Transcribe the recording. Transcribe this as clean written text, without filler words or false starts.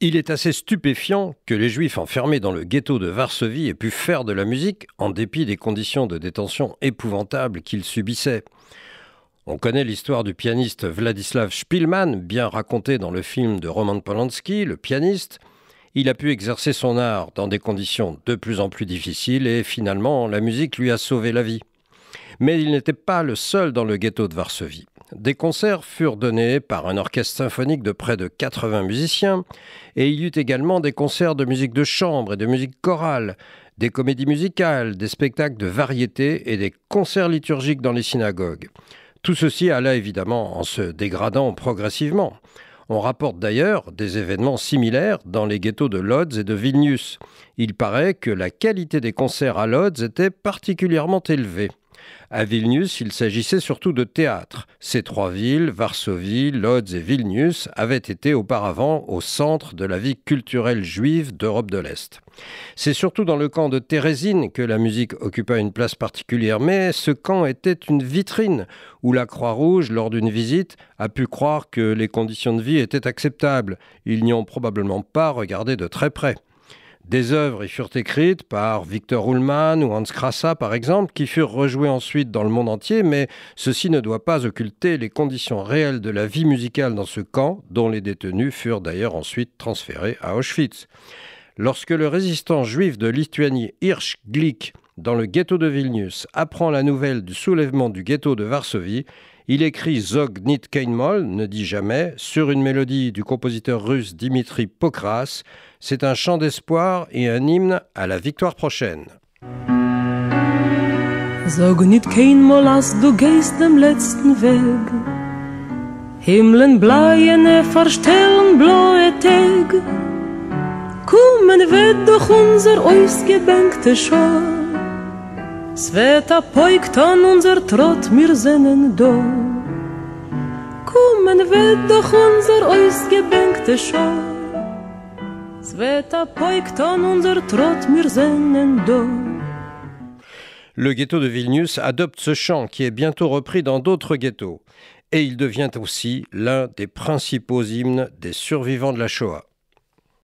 Il est assez stupéfiant que les Juifs enfermés dans le ghetto de Varsovie aient pu faire de la musique en dépit des conditions de détention épouvantables qu'ils subissaient. On connaît l'histoire du pianiste Vladislav Szpilman, bien racontée dans le film de Roman Polanski, Le pianiste. Il a pu exercer son art dans des conditions de plus en plus difficiles et finalement la musique lui a sauvé la vie. Mais il n'était pas le seul dans le ghetto de Varsovie. Des concerts furent donnés par un orchestre symphonique de près de 80 musiciens et il y eut également des concerts de musique de chambre et de musique chorale, des comédies musicales, des spectacles de variété et des concerts liturgiques dans les synagogues. Tout ceci alla évidemment en se dégradant progressivement. On rapporte d'ailleurs des événements similaires dans les ghettos de Lodz et de Vilnius. Il paraît que la qualité des concerts à Lodz était particulièrement élevée. À Vilnius, il s'agissait surtout de théâtre. Ces trois villes, Varsovie, Lodz et Vilnius, avaient été auparavant au centre de la vie culturelle juive d'Europe de l'Est. C'est surtout dans le camp de Térésine que la musique occupa une place particulière, mais ce camp était une vitrine où la Croix-Rouge, lors d'une visite, a pu croire que les conditions de vie étaient acceptables. Ils n'y ont probablement pas regardé de très près. Des œuvres y furent écrites par Victor Ullmann ou Hans Krasa, par exemple, qui furent rejouées ensuite dans le monde entier, mais ceci ne doit pas occulter les conditions réelles de la vie musicale dans ce camp, dont les détenus furent d'ailleurs ensuite transférés à Auschwitz. Lorsque le résistant juif de Lituanie, Hirsch Glick, dans le ghetto de Vilnius, apprend la nouvelle du soulèvement du ghetto de Varsovie, il écrit Zog nit kein Moll, ne dit jamais, sur une mélodie du compositeur russe Dimitri Pokras. C'est un chant d'espoir et un hymne à la victoire prochaine. Sag nicht kein Mal, als du gehst dem letzten Weg. Himmeln bleiene verstellen blaue Tag. Kommen wird doch unser ausgebänkte Schar. Sveta pojkt an unser Trott, wir sinnen da. Kommen wird doch unser ausgebänkte Schar. Sveta pojkt an unser Trott, wir sinnen da. Le ghetto de Vilnius adopte ce chant qui est bientôt repris dans d'autres ghettos. Et il devient aussi l'un des principaux hymnes des survivants de la Shoah.